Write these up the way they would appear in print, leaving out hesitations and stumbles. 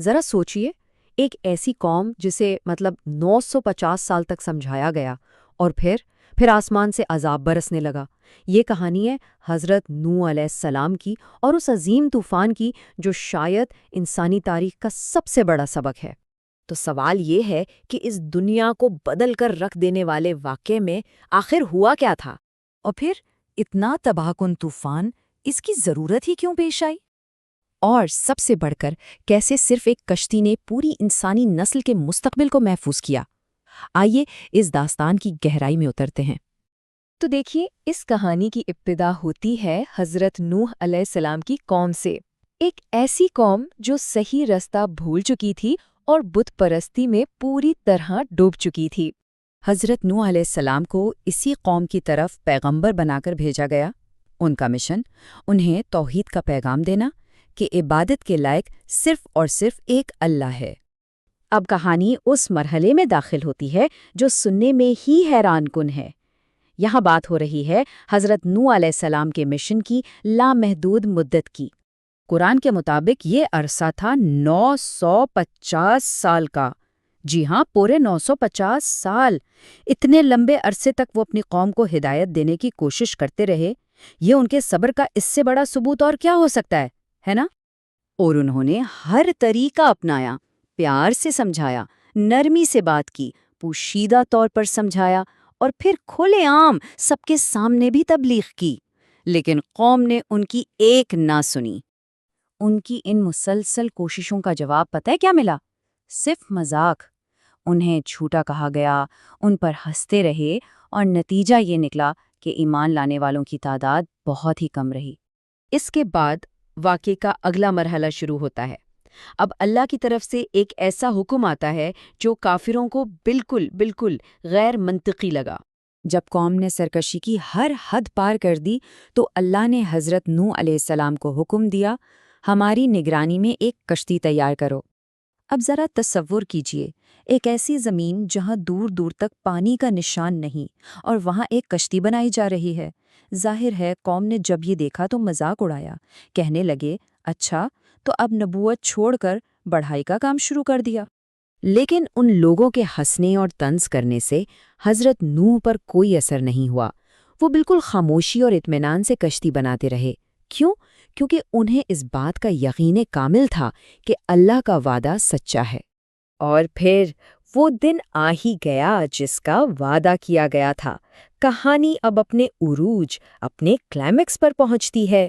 ذرا سوچئے، ایک ایسی قوم جسے 950 سال تک سمجھایا گیا اور پھر آسمان سے عذاب برسنے لگا۔ یہ کہانی ہے حضرت نوح علیہ السلام کی اور اس عظیم طوفان کی جو شاید انسانی تاریخ کا سب سے بڑا سبق ہے۔ تو سوال یہ ہے کہ اس دنیا کو بدل کر رکھ دینے والے واقعے میں آخر ہوا کیا تھا؟ اور پھر اتنا تباہ کن طوفان، اس کی ضرورت ہی کیوں پیش آئی؟ اور سب سے بڑھ کر کیسے صرف ایک کشتی نے پوری انسانی نسل کے مستقبل کو محفوظ کیا؟ آئیے اس داستان کی گہرائی میں اترتے ہیں۔ تو دیکھیے، اس کہانی کی ابتدا ہوتی ہے حضرت نوح علیہ السلام کی قوم سے، ایک ایسی قوم جو صحیح رستہ بھول چکی تھی اور بت پرستی میں پوری طرح ڈوب چکی تھی۔ حضرت نوح علیہ السلام کو اسی قوم کی طرف پیغمبر بنا کر بھیجا گیا۔ ان کا مشن انہیں توحید کا پیغام دینا کہ عبادت کے لائق صرف اور صرف ایک اللہ ہے۔ اب کہانی اس مرحلے میں داخل ہوتی ہے جو سننے میں ہی حیران کن ہے۔ یہاں بات ہو رہی ہے حضرت نوح علیہ السلام کے مشن کی لامحدود مدت کی۔ قرآن کے مطابق یہ عرصہ تھا 950 سال کا۔ جی ہاں، پورے 950 سال۔ اتنے لمبے عرصے تک وہ اپنی قوم کو ہدایت دینے کی کوشش کرتے رہے۔ یہ ان کے صبر کا اس سے بڑا ثبوت اور کیا ہو سکتا ہے نا؟ اور انہوں نے ہر طریقہ اپنایا، پیار سے سمجھایا، نرمی سے بات کی، پوشیدہ طور پر سمجھایا اور پھر کھلے عام سب کے سامنے بھی تبلیغ کی۔ لیکن قوم نے ان کی ایک نہ سنی۔ ان کی ان مسلسل کوششوں کا جواب پتہ ہے کیا ملا؟ صرف مذاق۔ انہیں جھوٹا کہا گیا، ان پر ہنستے رہے اور نتیجہ یہ نکلا کہ ایمان لانے والوں کی تعداد بہت ہی کم رہی۔ اس کے بعد واقعے کا اگلا مرحلہ شروع ہوتا ہے۔ اب اللہ کی طرف سے ایک ایسا حکم آتا ہے جو کافروں کو بالکل غیر منطقی لگا۔ جب قوم نے سرکشی کی ہر حد پار کر دی تو اللہ نے حضرت نوح علیہ السلام کو حکم دیا، ہماری نگرانی میں ایک کشتی تیار کرو۔ اب ذرا تصور کیجئے، ایک ایسی زمین جہاں دور دور تک پانی کا نشان نہیں اور وہاں ایک کشتی بنائی جا رہی ہے۔ ظاہر ہے قوم نے جب یہ دیکھا تو مذاق اڑایا، کہنے لگے اچھا تو اب نبوت چھوڑ کر بڑھائی کا کام شروع کر دیا۔ لیکن ان لوگوں کے ہنسنے اور طنز کرنے سے حضرت نوح پر کوئی اثر نہیں ہوا۔ وہ بالکل خاموشی اور اطمینان سے کشتی بناتے رہے۔ کیوں؟ کیونکہ انہیں اس بات کا یقین کامل تھا کہ اللہ کا وعدہ سچا ہے۔ اور پھر وہ دن آ ہی گیا جس کا وعدہ کیا گیا تھا۔ کہانی اب اپنے عروج، اپنے کلائمیکس پر پہنچتی ہے۔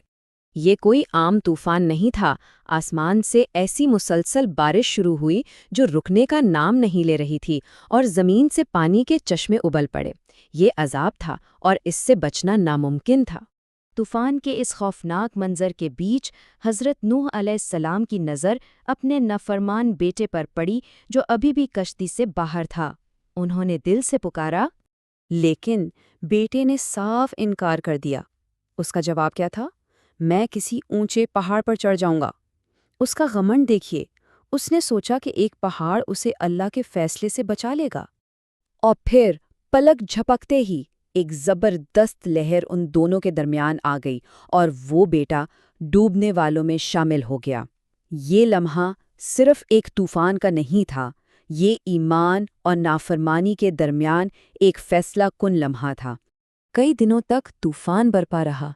یہ کوئی عام طوفان نہیں تھا۔ آسمان سے ایسی مسلسل بارش شروع ہوئی جو رکنے کا نام نہیں لے رہی تھی اور زمین سے پانی کے چشمے ابل پڑے۔ یہ عذاب تھا اور اس سے بچنا ناممکن تھا۔ طوفان کے اس خوفناک منظر کے بیچ حضرت نوح علیہ السلام کی نظر اپنے نافرمان بیٹے پر پڑی جو ابھی بھی کشتی سے باہر تھا۔ انہوں نے دل سے پکارا، لیکن بیٹے نے صاف انکار کر دیا۔ اس کا جواب کیا تھا؟ میں کسی اونچے پہاڑ پر چڑھ جاؤں گا۔ اس کا گھمنڈ دیکھیے۔ اس نے سوچا کہ ایک پہاڑ اسے اللہ کے فیصلے سے بچا لے گا۔ اور پھر پلک جھپکتے ہی ایک زبردست لہر ان دونوں کے درمیان آ گئی اور وہ بیٹا ڈوبنے والوں میں شامل ہو گیا۔ یہ لمحہ صرف ایک طوفان کا نہیں تھا، یہ ایمان اور نافرمانی کے درمیان ایک فیصلہ کن لمحہ تھا۔ کئی دنوں تک طوفان برپا رہا۔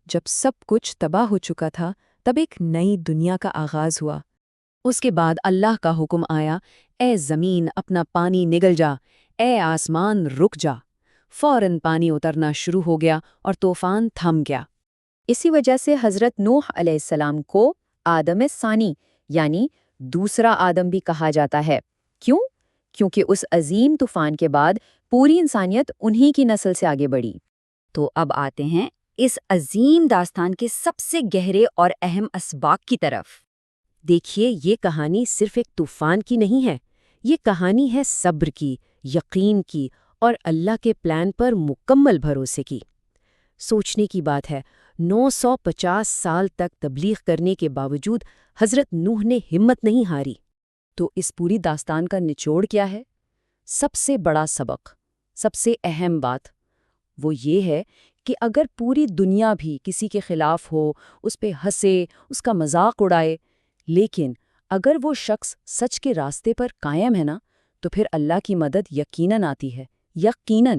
جب سب کچھ تباہ ہو چکا تھا، تب ایک نئی دنیا کا آغاز ہوا۔ اس کے بعد اللہ کا حکم آیا، اے زمین اپنا پانی نگل جا، اے آسمان رک جا۔ فوراً پانی اترنا شروع ہو گیا اور طوفان تھم گیا۔ اسی وجہ سے حضرت نوح علیہ السلام کو آدم ثانی یعنی دوسرا آدم بھی کہا جاتا ہے۔ کیوں؟ کیونکہ اس عظیم طوفان کے بعد پوری انسانیت انہی کی نسل سے آگے بڑھی۔ تو اب آتے ہیں اس عظیم داستان کے سب سے گہرے اور اہم اسباق کی طرف۔ دیکھیے، یہ کہانی صرف ایک طوفان کی نہیں ہے، یہ کہانی ہے صبر کی، یقین کی اور اللہ کے پلان پر مکمل بھروسے کی۔ سوچنے کی بات ہے، 950 سال تک تبلیغ کرنے کے باوجود حضرت نوح نے ہمت نہیں ہاری۔ تو اس پوری داستان کا نچوڑ کیا ہے؟ سب سے بڑا سبق، سب سے اہم بات وہ یہ ہے کہ اگر پوری دنیا بھی کسی کے خلاف ہو، اس پہ ہنسے، اس کا مذاق اڑائے، لیکن اگر وہ شخص سچ کے راستے پر قائم ہے نا، تو پھر اللہ کی مدد یقیناً آتی ہے، یقیناً۔